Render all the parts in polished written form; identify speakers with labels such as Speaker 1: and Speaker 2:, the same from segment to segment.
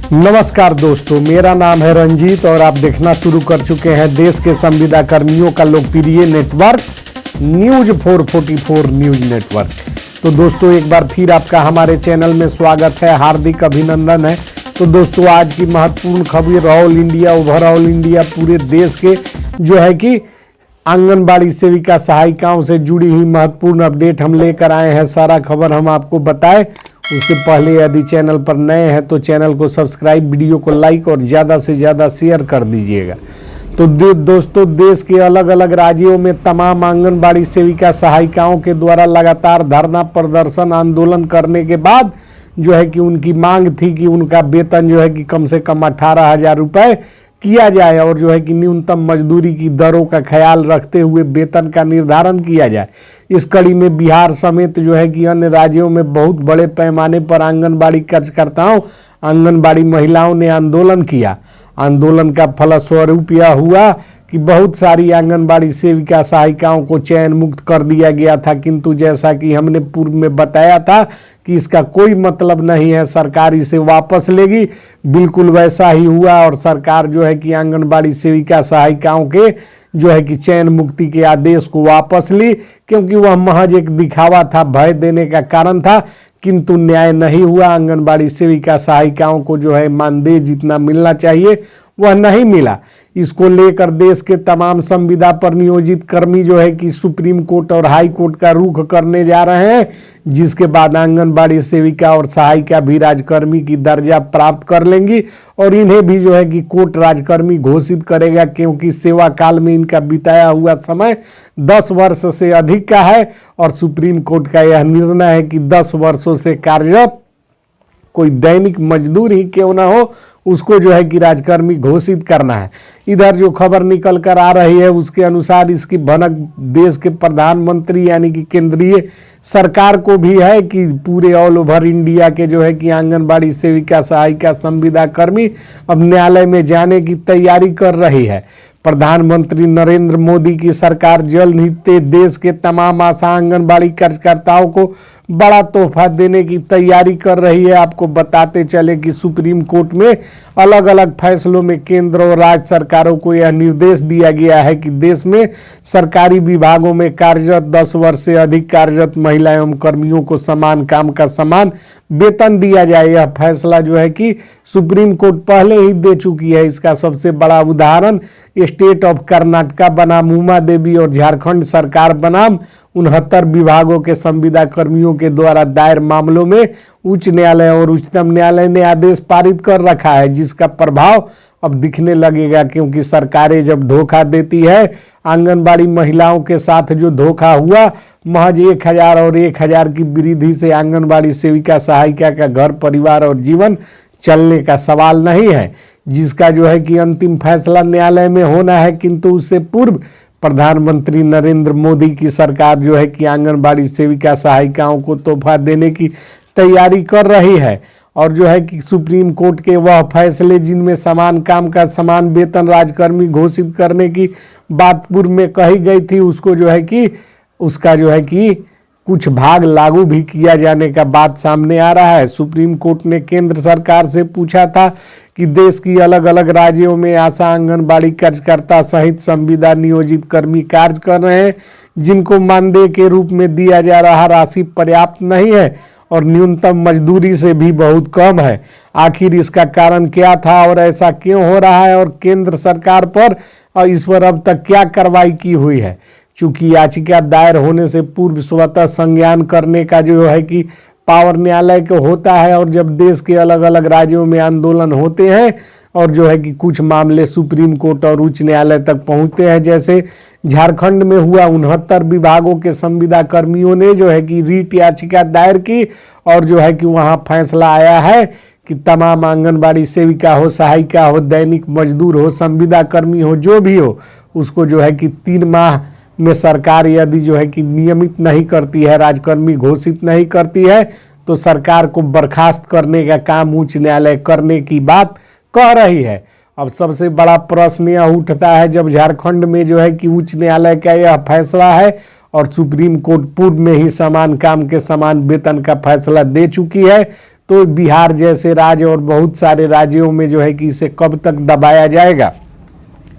Speaker 1: नमस्कार दोस्तों, मेरा नाम है रंजीत और आप देखना शुरू कर चुके हैं देश के संविदा कर्मियों का लोकप्रिय नेटवर्क न्यूज 444 न्यूज नेटवर्क। तो दोस्तों, एक बार फिर आपका हमारे चैनल में स्वागत है, हार्दिक अभिनंदन है। तो दोस्तों, आज की महत्वपूर्ण खबर ऑल इंडिया, ओवरऑल इंडिया, पूरे देश के जो है कि आंगनबाड़ी सेविका सहायिकाओं से जुड़ी हुई महत्वपूर्ण अपडेट हम लेकर आए हैं। सारा खबर हम आपको बताएं उससे पहले यदि चैनल पर नए हैं तो चैनल को सब्सक्राइब, वीडियो को लाइक और ज़्यादा से ज़्यादा शेयर कर दीजिएगा। तो दोस्तों, देश के अलग अलग राज्यों में तमाम आंगनबाड़ी सेविका सहायिकाओं के द्वारा लगातार धरना प्रदर्शन आंदोलन करने के बाद जो है कि उनकी मांग थी कि उनका वेतन जो है कि कम से कम 18,000 रुपये किया जाए और जो है कि न्यूनतम मजदूरी की दरों का ख्याल रखते हुए वेतन का निर्धारण किया जाए। इस कड़ी में बिहार समेत जो है कि अन्य राज्यों में बहुत बड़े पैमाने पर आंगनबाड़ी कार्यकर्ताओं, आंगनबाड़ी महिलाओं ने आंदोलन किया। आंदोलन का फलस्वरूप यह हुआ कि बहुत सारी आंगनबाड़ी सेविका सहायिकाओं को चयन मुक्त कर दिया गया था, किंतु जैसा कि हमने पूर्व में बताया था कि इसका कोई मतलब नहीं है, सरकार इसे वापस लेगी। बिल्कुल वैसा ही हुआ और सरकार जो है कि आंगनबाड़ी सेविका सहायिकाओं के जो है कि चयन मुक्ति के आदेश को वापस ली, क्योंकि वह महज एक दिखावा था, भय देने का कारण था, किंतु न्याय नहीं हुआ। आंगनबाड़ी सेविका सहायिकाओं को जो है मानदेय जितना मिलना चाहिए वह नहीं मिला। इसको लेकर देश के तमाम संविदा पर नियोजित कर्मी जो है कि सुप्रीम कोर्ट और हाई कोर्ट का रुख करने जा रहे हैं, जिसके बाद आंगनबाड़ी सेविका और सहायिका भी राजकर्मी की दर्जा प्राप्त कर लेंगी और इन्हें भी जो है कि कोर्ट राजकर्मी घोषित करेगा, क्योंकि सेवा काल में इनका बिताया हुआ समय 10 वर्ष से अधिक का है और सुप्रीम कोर्ट का यह निर्णय है कि 10 वर्षों से कार्यरत कोई दैनिक मजदूर ही क्यों ना हो, उसको जो है कि राजकर्मी घोषित करना है। इधर जो खबर निकल कर आ रही है उसके अनुसार इसकी भनक देश के प्रधानमंत्री यानी कि केंद्रीय सरकार को भी है कि पूरे ऑल ओवर इंडिया के जो है कि आंगनबाड़ी सेविका सहायिका संविदा कर्मी अब न्यायालय में जाने की तैयारी कर रही है। प्रधानमंत्री नरेंद्र मोदी की सरकार जल्द ही देश के तमाम आशा आंगनबाड़ी कार्यकर्ताओं को बड़ा तोहफा देने की तैयारी कर रही है। आपको बताते चले कि सुप्रीम कोर्ट में अलग अलग फैसलों में केंद्र और राज्य सरकारों को यह निर्देश दिया गया है कि देश में सरकारी विभागों में कार्यरत 10 वर्ष से अधिक कार्यरत महिला एवं कर्मियों को समान काम का समान वेतन दिया जाए। यह फैसला जो है कि सुप्रीम कोर्ट पहले ही दे चुकी है। इसका सबसे बड़ा उदाहरण स्टेट ऑफ कर्नाटका बनाम उमा देवी और झारखंड सरकार बनाम 69 विभागों के संविदा कर्मियों के द्वारा दायर मामलों में उच्च न्यायालय और उच्चतम न्यायालय ने आदेश पारित कर रखा है, जिसका प्रभाव अब दिखने लगेगा, क्योंकि सरकारें जब धोखा देती है, आंगनबाड़ी महिलाओं के साथ जो धोखा हुआ, महज 1000 और 1000 की वृद्धि से आंगनबाड़ी सेविका सहायिका का घर परिवार और जीवन चलने का सवाल नहीं है, जिसका जो है कि अंतिम फैसला न्यायालय में होना है। किंतु उससे पूर्व प्रधानमंत्री नरेंद्र मोदी की सरकार जो है कि आंगनबाड़ी सेविका सहायिकाओं को तोहफा देने की तैयारी कर रही है और जो है कि सुप्रीम कोर्ट के वह फैसले जिनमें समान काम का समान वेतन राजकर्मी घोषित करने की बात पूर्व में कही गई थी, उसको जो है कि उसका जो है कि कुछ भाग लागू भी किया जाने का बात सामने आ रहा है। सुप्रीम कोर्ट ने केंद्र सरकार से पूछा था कि देश की अलग अलग राज्यों में आशा आंगनबाड़ी कार्यकर्ता सहित संविदा नियोजित कर्मी कार्य कर रहे हैं, जिनको मानदेय के रूप में दिया जा रहा राशि पर्याप्त नहीं है और न्यूनतम मजदूरी से भी बहुत कम है। आखिर इसका कारण क्या था और ऐसा क्यों हो रहा है और केंद्र सरकार पर और इस पर अब तक क्या कार्रवाई की हुई है। चूंकि याचिका दायर होने से पूर्व स्वतः संज्ञान करने का जो है कि पावर न्यायालय को होता है और जब देश के अलग अलग राज्यों में आंदोलन होते हैं और जो है कि कुछ मामले सुप्रीम कोर्ट और उच्च न्यायालय तक पहुंचते हैं, जैसे झारखंड में हुआ, 69 विभागों के संविदा कर्मियों ने जो है कि रीट याचिका दायर की और जो है कि वहां फैसला आया है कि तमाम आंगनबाड़ी सेविका हो, सहायिका हो, दैनिक मजदूर हो, संविदा कर्मी हो, जो भी हो, उसको जो है कि 3 माह में सरकार यदि जो है कि नियमित नहीं करती है, राजकर्मी घोषित नहीं करती है, तो सरकार को बर्खास्त करने का काम उच्च न्यायालय करने की बात कह रही है। अब सबसे बड़ा प्रश्न यह उठता है, जब झारखंड में जो है कि उच्च न्यायालय का यह फैसला है और सुप्रीम कोर्ट पूर्व में ही समान काम के समान वेतन का फैसला दे चुकी है, तो बिहार जैसे राज्य और बहुत सारे राज्यों में जो है कि इसे कब तक दबाया जाएगा,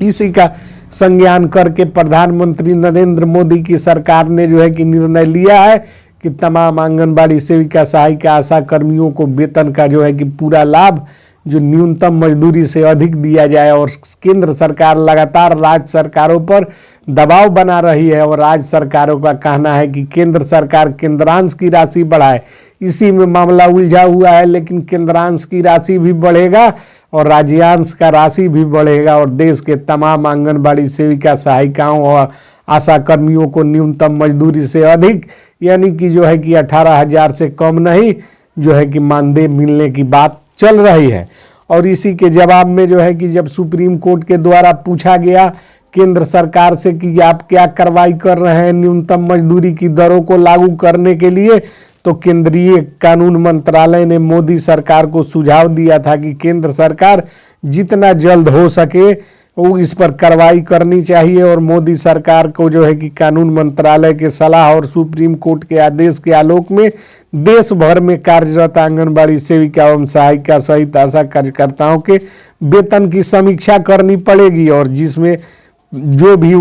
Speaker 1: इसी का संज्ञान करके प्रधानमंत्री नरेंद्र मोदी की सरकार ने जो है कि निर्णय लिया है कि तमाम आंगनबाड़ी सेविका, सहायिका, आशा कर्मियों को वेतन का जो है कि पूरा लाभ जो न्यूनतम मजदूरी से अधिक दिया जाए। और केंद्र सरकार लगातार राज्य सरकारों पर दबाव बना रही है और राज्य सरकारों का कहना है कि केंद्र सरकार केंद्रांश की राशि बढ़ाए। इसी में मामला उलझा हुआ है, लेकिन केंद्रांश की राशि भी बढ़ेगा और राज्यांश का राशि भी बढ़ेगा और देश के तमाम आंगनबाड़ी सेविका, सहायिकाओं और आशा कर्मियों को न्यूनतम मजदूरी से अधिक यानी कि जो है कि 18,000 से कम नहीं जो है कि मानदेय मिलने की बात चल रही है। और इसी के जवाब में जो है कि जब सुप्रीम कोर्ट के द्वारा पूछा गया केंद्र सरकार से कि आप क्या कार्रवाई कर रहे हैं न्यूनतम मजदूरी की दरों को लागू करने के लिए, तो केंद्रीय कानून मंत्रालय ने मोदी सरकार को सुझाव दिया था कि केंद्र सरकार जितना जल्द हो सके वो इस पर कार्रवाई करनी चाहिए। और मोदी सरकार को जो है कि कानून मंत्रालय के सलाह और सुप्रीम कोर्ट के आदेश के आलोक में देश भर में कार्यरत आंगनबाड़ी सेविका एवं सहायिका सहित आशा कार्यकर्ताओं के वेतन की समीक्षा करनी पड़ेगी और जिसमें जो भी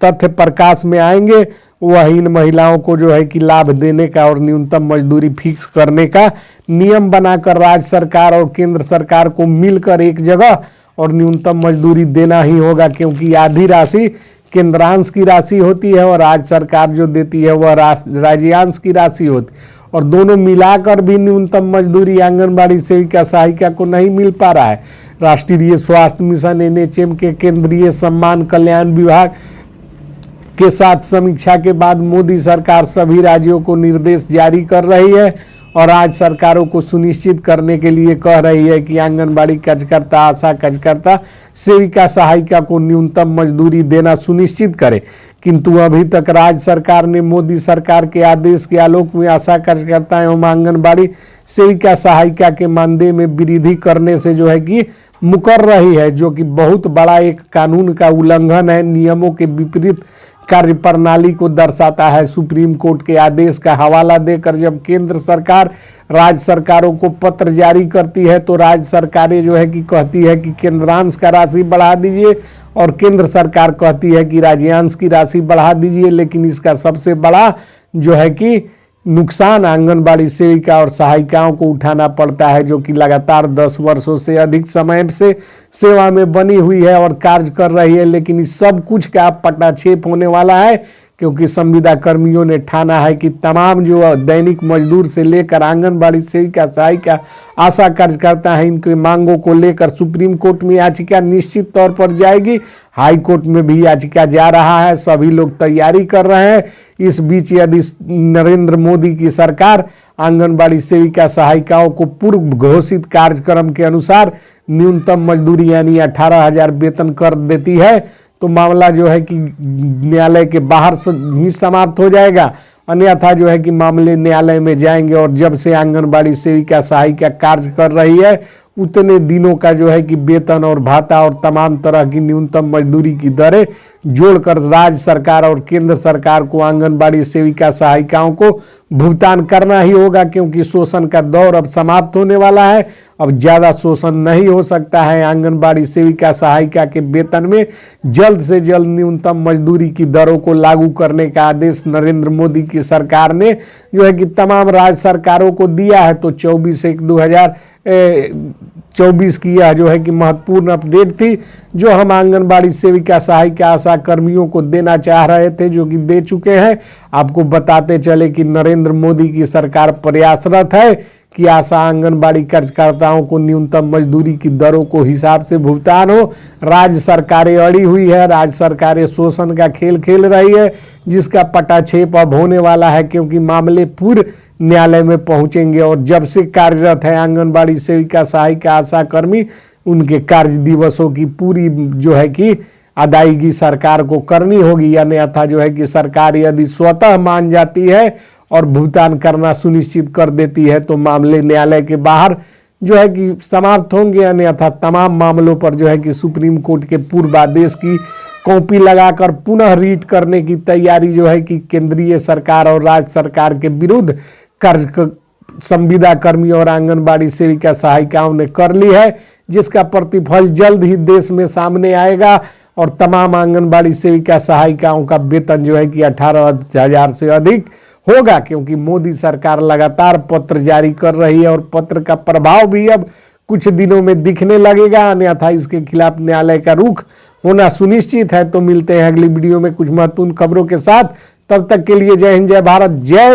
Speaker 1: तथ्य प्रकाश में आएंगे वह इन महिलाओं को जो है कि लाभ देने का और न्यूनतम मजदूरी फिक्स करने का नियम बनाकर राज्य सरकार और केंद्र सरकार को मिलकर एक जगह और न्यूनतम मजदूरी देना ही होगा, क्योंकि आधी राशि केंद्रांश की राशि होती है और राज्य सरकार जो देती है वह राज्यांश की राशि होती है और दोनों मिलाकर भी न्यूनतम मजदूरी आंगनबाड़ी सेविका, सहायिका को नहीं मिल पा रहा है। राष्ट्रीय स्वास्थ्य मिशन NHM के केंद्रीय सम्मान कल्याण विभाग के साथ समीक्षा के बाद मोदी सरकार सभी राज्यों को निर्देश जारी कर रही है और राज्य सरकारों को सुनिश्चित करने के लिए कह रही है कि आंगनबाड़ी कार्यकर्ता, आशा कार्यकर्ता, सेविका, सहायिका को न्यूनतम मजदूरी देना सुनिश्चित करे। किंतु अभी तक राज्य सरकार ने मोदी सरकार के आदेश के आलोक में आशा कार्यकर्ता एवं आंगनबाड़ी सेविका, सहायिका के मानदेय में वृद्धि करने से जो है कि मुकर रही है, जो कि बहुत बड़ा एक कानून का उल्लंघन है, नियमों के विपरीत कार्य प्रणाली को दर्शाता है। सुप्रीम कोर्ट के आदेश का हवाला देकर जब केंद्र सरकार राज्य सरकारों को पत्र जारी करती है तो राज्य सरकारें जो है कि कहती है कि केंद्रांश का राशि बढ़ा दीजिए और केंद्र सरकार कहती है कि राज्यांश की राशि बढ़ा दीजिए। लेकिन इसका सबसे बड़ा जो है कि नुकसान आंगनबाड़ी सेविका और सहायिकाओं को उठाना पड़ता है, जो कि लगातार 10 वर्षों से अधिक समय से सेवा में बनी हुई है और कार्य कर रही है। लेकिन इस सब कुछ का पटाक्षेप होने वाला है, क्योंकि संविदा कर्मियों ने ठाना है कि तमाम जो दैनिक मजदूर से लेकर आंगनबाड़ी सेविका, सहायिका, आशा कार्यकर्ता हैं, इनकी मांगों को लेकर सुप्रीम कोर्ट में याचिका निश्चित तौर पर जाएगी। हाई कोर्ट में भी याचिका जा रहा है, सभी लोग तैयारी कर रहे हैं। इस बीच यदि नरेंद्र मोदी की सरकार आंगनबाड़ी सेविका, सहायिकाओं को पूर्व घोषित कार्यक्रम के अनुसार न्यूनतम मजदूरी यानी 18,000 वेतन कर देती है तो मामला जो है कि न्यायालय के बाहर से ही समाप्त हो जाएगा। अन्यथा जो है कि मामले न्यायालय में जाएंगे और जब से आंगनबाड़ी सेविका, सहायिका कार्य कर रही है उतने दिनों का जो है कि वेतन और भाता और तमाम तरह की न्यूनतम मजदूरी की दरें जोड़कर राज्य सरकार और केंद्र सरकार को आंगनबाड़ी सेविका, सहायिकाओं को भुगतान करना ही होगा, क्योंकि शोषण का दौर अब समाप्त होने वाला है। अब ज़्यादा शोषण नहीं हो सकता है। आंगनबाड़ी सेविका, सहायिका के वेतन में जल्द से जल्द न्यूनतम मजदूरी की दरों को लागू करने का आदेश नरेंद्र मोदी की सरकार ने जो है कि तमाम राज्य सरकारों को दिया है। तो 24/1/2024 की यह जो है कि महत्वपूर्ण अपडेट थी, जो हम आंगनबाड़ी सेविका, सहायिका, आशा कर्मियों को देना चाह रहे थे, जो कि दे चुके हैं। आपको बताते चले कि नरेंद्र मोदी की सरकार प्रयासरत है कि आशा आंगनबाड़ी कार्यकर्ताओं को न्यूनतम मजदूरी की दरों को हिसाब से भुगतान हो। राज्य सरकारें अड़ी हुई है, राज्य सरकारें शोषण का खेल खेल रही है, जिसका पटाक्षेप अब होने वाला है, क्योंकि मामले पूर्व न्यायालय में पहुंचेंगे। और जब से कार्यरत है आंगनबाड़ी सेविका, सहायिका, आशा कर्मी, उनके कार्य दिवसों की पूरी जो है कि अदायगी सरकार को करनी होगी। अन्यथा जो है कि सरकार यदि स्वतः मान जाती है और भुगतान करना सुनिश्चित कर देती है तो मामले न्यायालय के बाहर जो है कि समाप्त होंगे। अन्यथा तमाम मामलों पर जो है कि सुप्रीम कोर्ट के पूर्वादेश की कॉपी लगाकर पुनः रीट करने की तैयारी जो है कि केंद्रीय सरकार और राज्य सरकार के विरुद्ध कार्य संविदा कर्मी और आंगनबाड़ी सेविका सहायिकाओं ने कर ली है, जिसका प्रतिफल जल्द ही देश में सामने आएगा और तमाम आंगनबाड़ी सेविका सहायिकाओं का वेतन जो है कि 18,000 से अधिक होगा, क्योंकि मोदी सरकार लगातार पत्र जारी कर रही है और पत्र का प्रभाव भी अब कुछ दिनों में दिखने लगेगा, अन्यथा इसके खिलाफ न्यायालय का रुख होना सुनिश्चित है। तो मिलते हैं अगली वीडियो में कुछ महत्वपूर्ण खबरों के साथ, तब तक के लिए जय हिंद, जय भारत, जय